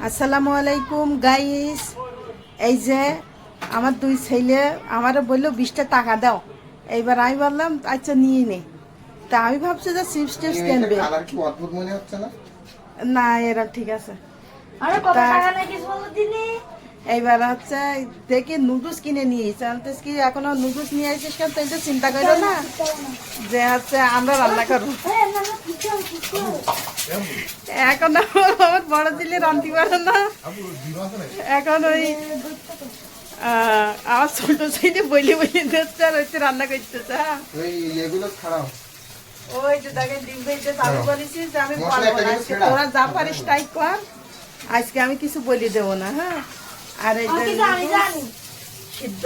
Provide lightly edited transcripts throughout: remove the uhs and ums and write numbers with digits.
আসসালামু আলাইকুম গাইস। এই যে আমার দুই ছেলে আমারে বললো 20টা টাকা দাও। এইবার আমি বললাম আচ্ছা নিয়ে নে। তা আমি ভাবছি যে চিপস টিপস কিনবে। না এরা ঠিক আছে। এইবার হচ্ছে দেখি নুডলস কিনে নিয়েছি। আনতেস কি এখনো নুডলস নিয়ে আসিস কেন? তো এটা চিন্তা করো না যে হচ্ছে আমরা রান্না করবো। এখন আমার বড় ছেলে রান্তি পারে না। এখন ওই আমার ছোট ছেলে বলি বলি দিচ্ছে আর হচ্ছে রান্না করতেছে। ওই যে দেখেন ডিম ভেজে চালু করেছি যে আমি বলবো না, আজকে তোরা যা পারিস তাই কর, আজকে আমি কিছু বলি দেবো না। হ্যাঁ, আর এটা সিদ্ধ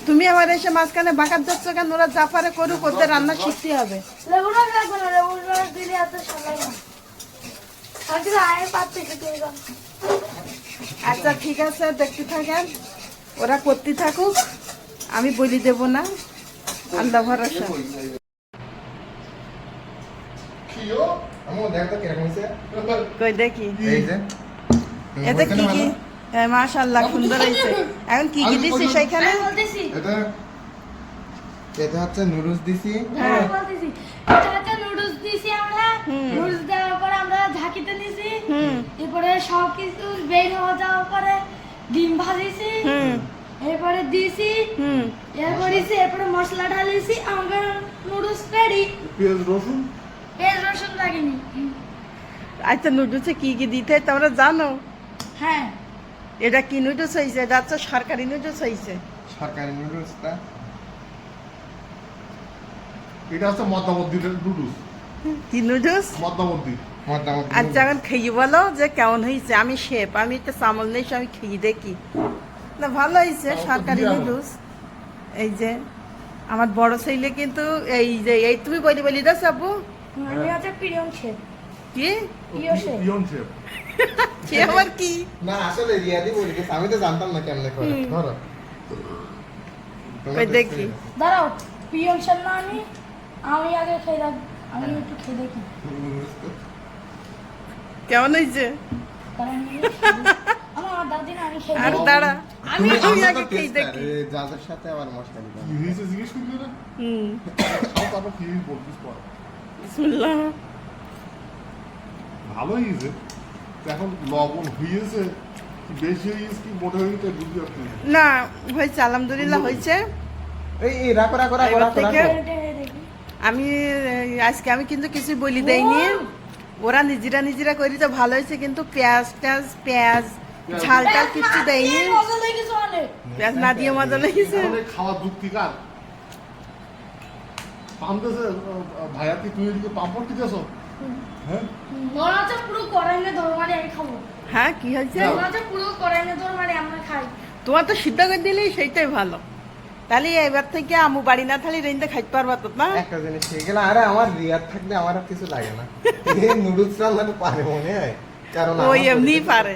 তুমি আবার এসে মাঝখানে বাঁকার যাচ্ছ কেন? ওরা যা পারে করুক, ওদের রান্না শিখতে হবে। আচ্ছা ঠিক আছে, দেখতে থাকেন, ওরা করতে থাকুক, আমি বলি দেব না, আল্লাহ ভরসা। কই দেখি এটা কি কি? হ্যাঁ মাশাআল্লাহ সুন্দর হয়েছে। এখন কি কি দিছিস সেইখানে? এটা হচ্ছে নুডলস দিছি। হ্যাঁ এটা হচ্ছে নুডলস দিছি আমরা। নুডলস দেওয়ার পর আমরা ঝাঁকিতে নিছি। এরপরে সব কিছু বের হয়ে যাওয়ার পরে ডিম ভাজিছি। এরপরে দিছি। এরপরে মশলা ঢালিছি। আমাদের নুডলস রেডি। পেঁয়াজ রসুন লাগেনি। আচ্ছা নুডলসে কি কি দিতে হয় তোমরা জানো? হ্যাঁ। এটা কি নুডলস হয়েছে? এটা হচ্ছে সরকারি নুডলস হয়েছে। সরকারি নুডলসটা এটা হচ্ছে মধ্যবর্তী নুডলস। কি নুডলস? মধ্যবর্তী। আচ্ছা এখন খেয়ে বলো যে কেমন হয়েছে। আমি শেফ, আমি একটা চামচ নেই, আমি খেয়ে দেখি। না ভালো হয়েছে সরকারি নুডলস। এই যে আমার বড় ছেলে কিন্তু এই যে এই তুমি বলি বলি দাও আপু। আমি হচ্ছে পিয়ন শেফ। কি পিয়ন শেফ? সে আবার কি? না আসলে রিয়াদি বলি গেছে, আমি তো জানতাম না কেমনে করে। ধরো ওই দেখি দাঁড়াও, পিয়ন শেফ না আমি আগে খেয়ে দেখ, আমি একটু খেয়ে দেখি কেমন হয়েছে। আমার দাদি না, আমি খেয়ে আর দেখি। দাঁড়া আমি আগে খেয়ে দেখি। যাদের সাথে আবার মশলা দিতাম। কি হয়েছে জিজ্ঞেস করলি না? খাও তারপর কি বলছিস পর। বিসমিল্লাহ। ভালো হয়েছে। এখন লবণ হয়েছে কি বেশি হয়েছে কি মোটা হয়েছে বুঝতে পারছি না। না হয়েছে, আলহামদুলিল্লাহ হয়েছে। এই রাখো রাখো রাখো এবার রাখো থেকে রাখো। আমি আজকে আমি কিন্তু কিছু বলি দেইনি। ওরা নিজেরা করি তো ভালো হয়েছে, কিন্তু পেঁয়াজ ঝাল টাল কিছু দেয়নি। মজা লেগেছে অনেক। পেঁয়াজ না দিয়ে মজা লেগেছে। এখন এই খাওয়া যুক্তিকার পামতেছে ভাইয়া কি তুই এদিকে পাম্পড় দিতেছ? হ্যাঁ মনে হচ্ছে পুরো কড়াইনে দরমারে আমি খাবো। হ্যাঁ কি হয়েছে? মনে হচ্ছে পুরো কড়াইনে দরমারে আমরা খাই। তোমার তো সিদ্ধ করে দিলেই সেইটাই ভালো। তাহলে এবার থেকে আমু বাড়ি না থালি রেন্দে খাইতে পারবা তো না? একটা জিনিস ঠিক গেল। আরে আমার রিয়াদ থাকলে আমার আর কিছু লাগে না। এই নুডলস রান্নাটা পারে মনে হয়, কারণ ওই এমনি পারে।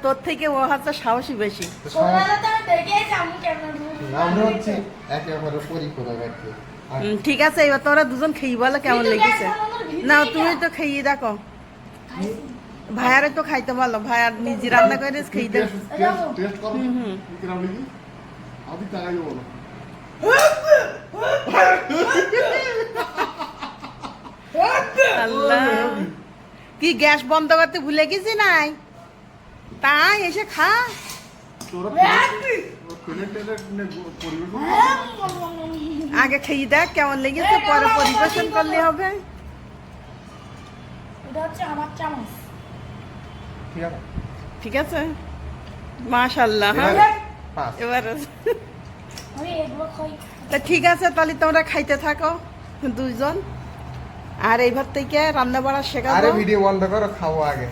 তোর থেকে ও হাতটা সাহসী বেশি। ছোটবেলাতে আমি দেখেছি আম্মু কেমন আমরা হচ্ছে একেবারে পরিপূরক আর কি। ঠিক আছে, এবার তোরা দুজন খেয়ে বলো কেমন লেগেছে। না তুমি তো খেয়ে দেখো, ভাইয়ারে তো খাইতে বলো, ভাইয়ার নিজে রান্না করে খেয়ে দেখ। টেস্ট করো কিরাম লাগি আদি টাকাই বলো। আল্লাহ, কি গ্যাস বন্ধ করতে ভুলে গেছি নাই? তাই এসে খা। আগে খেয়ে দেখ কেমন লেগেছে, পরে পরিবেশন করলে হবে। এটা হচ্ছে আমার চামচ। ঠিক আছে ঠিক আছে মাশাআল্লাহ। হ্যাঁ পাঁচ। এবার আমি এগুলো খাই। তা ঠিক আছে, তাহলে তোমরা খাইতে থাকো দুইজন, আর এইবার থেকে রান্না বাড়া শেখাবো। আরে ভিডিও বন্ধ করো, খাও আগে।